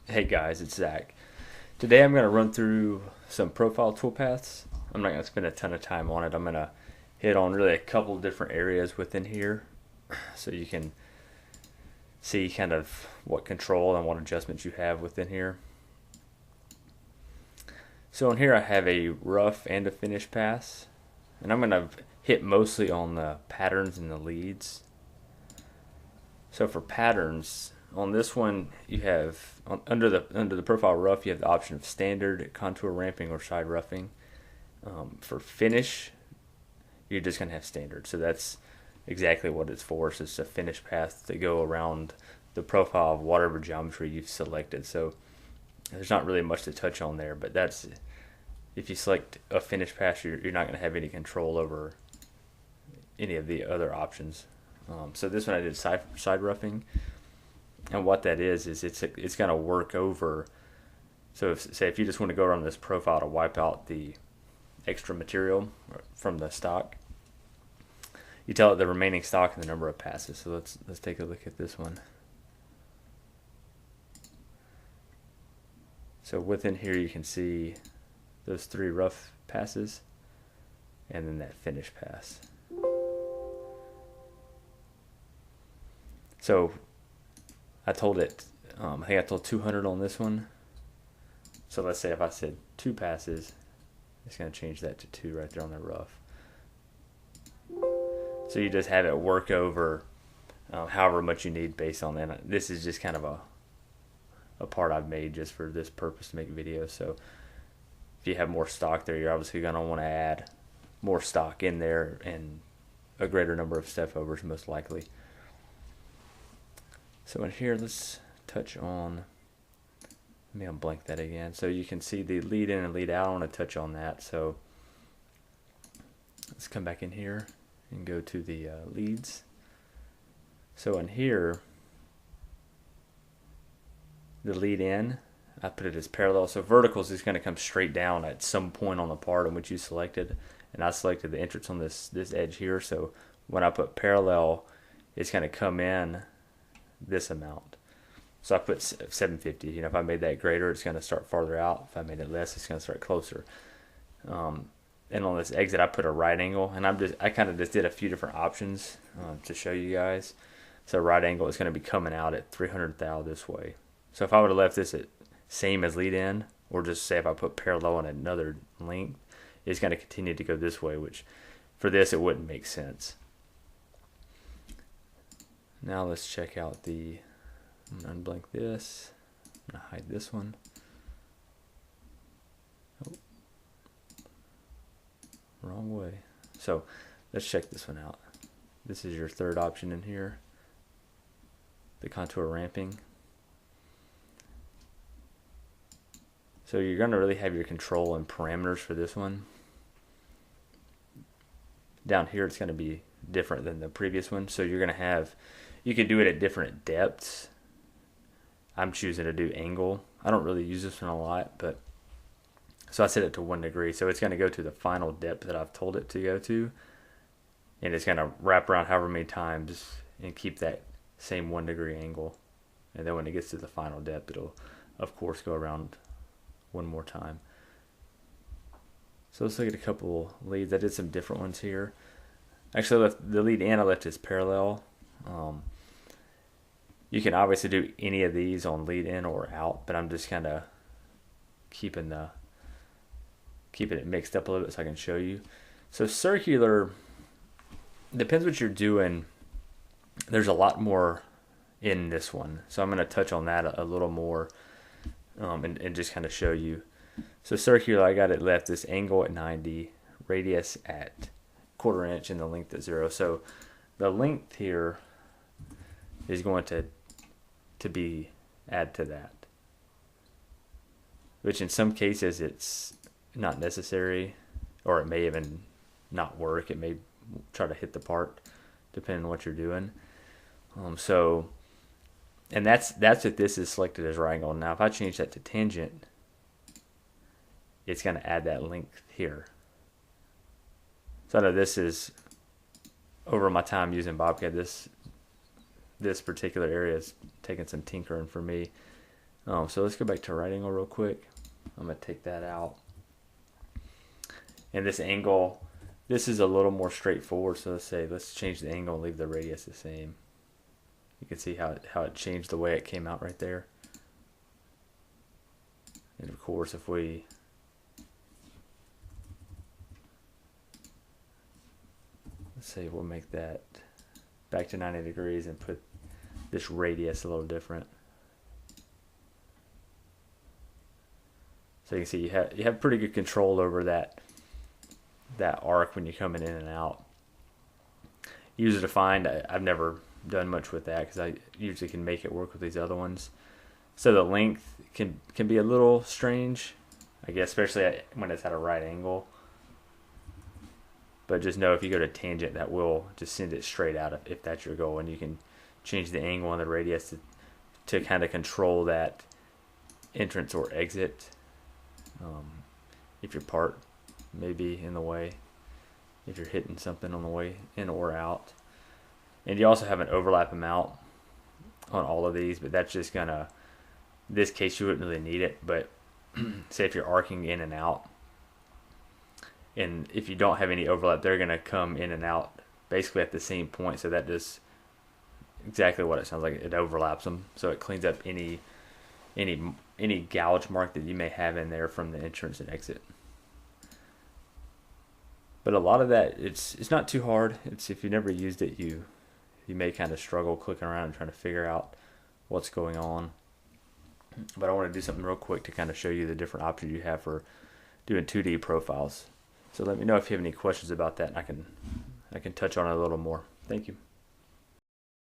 Hey guys, it's Zach. Today I'm going to run through some profile toolpaths. I'm not going to spend a ton of time on it. I'm going to hit on really a couple different areas within here so you can see kind of what control and what adjustments you have within here. So in here I have a rough and a finish pass, and I'm going to hit mostly on the patterns and the leads. So for patterns, on this one you have under the profile rough you have the option of standard, contour ramping, or side roughing. For finish, you're just gonna have standard. So that's exactly what it's for. So it's a finish path to go around the profile of whatever geometry you've selected. So there's not really much to touch on there, but that's if you select a finish path, you're not going to have any control over any of the other options. So this one I did side roughing, and what that is it's going to work over. So if you just want to go around this profile to wipe out the extra material from the stock, you tell it the remaining stock and the number of passes. So let's take a look at this one. So within here you can see those 3 rough passes and then that finish pass. So I told it, I think I told 200 on this one. So let's say if I said 2 passes, it's going to change that to 2 right there on the rough. So you just have it work over however much you need based on that. This is just kind of a part I've made just for this purpose to make videos. So if you have more stock there, you're obviously going to want to add more stock in there and a greater number of step overs most likely. So in here, let's touch on, let me unblank that again. So you can see the lead in and lead out. I want to touch on that. So let's come back in here and go to the leads. So in here, the lead in, I put it as parallel. So verticals is going to come straight down at some point on the part in which you selected. And I selected the entrance on this edge here. So when I put parallel, it's going to come in this amount. So I put 750. You know, if I made that greater, it's going to start farther out. If I made it less, it's going to start closer. And on this exit, I put a right angle, and I kind of just did a few different options to show you guys. So right angle is going to be coming out at 300 thou this way. So if I would have left this at same as lead in, or just say if I put parallel on another length, it's going to continue to go this way, which for this it wouldn't make sense. Now let's check out the, I'm going to unblank this, I'm going to hide this one. Oh, wrong way. So let's check this one out. This is your third option in here, the contour ramping. So you're going to really have your control and parameters for this one. Down here it's going to be different than the previous one. So you're going to have, you can do it at different depths. I'm choosing to do angle. I don't really use this one a lot, but so I set it to 1 degree. So it's going to go to the final depth that I've told it to go to. And it's going to wrap around however many times and keep that same 1 degree angle. And then when it gets to the final depth, it'll of course go around one more time. So let's look at a couple leads. I did some different ones here. Actually, I left the lead in, I left as parallel. You can obviously do any of these on lead in or out, but I'm just kind of keeping it mixed up a little bit so I can show you. So circular, depends what you're doing. There's a lot more in this one, so I'm going to touch on that a little more. And just kind of show you. So circular, I got it left this angle at 90, radius at 1/4 inch, and the length at 0. So the length here is going to be add to that, which in some cases it's not necessary, or it may even not work. It may try to hit the part depending on what you're doing. And that's if this is selected as right angle. Now if I change that to tangent, it's going to add that length here. So I know this is, over my time using Bobcat, this particular area is taking some tinkering for me. So let's go back to right angle real quick. I'm going to take that out. And this angle, this is a little more straightforward. So let's change the angle and leave the radius the same. You can see how it changed the way it came out right there. And of course, if we let's say we'll make that back to 90 degrees and put this radius a little different. So you can see you have pretty good control over that arc when you're coming in and out. User defined, I've never done much with that because I usually can make it work with these other ones. So the length can be a little strange, I guess, especially when it's at a right angle. But just know if you go to tangent, that will just send it straight out if that's your goal. And you can change the angle on the radius to kind of control that entrance or exit. If your part may be in the way, if you're hitting something on the way in or out. And you also have an overlap amount on all of these, but that's just gonna, in this case you wouldn't really need it, but say if you're arcing in and out, and if you don't have any overlap, they're gonna come in and out basically at the same point, so that just exactly what it sounds like. It overlaps them, so it cleans up any gouge mark that you may have in there from the entrance and exit. But a lot of that, it's not too hard. It's if you never used it, you may kind of struggle clicking around and trying to figure out what's going on. But I want to do something real quick to kind of show you the different options you have for doing 2D profiles. So let me know if you have any questions about that, and I can touch on it a little more. Thank you.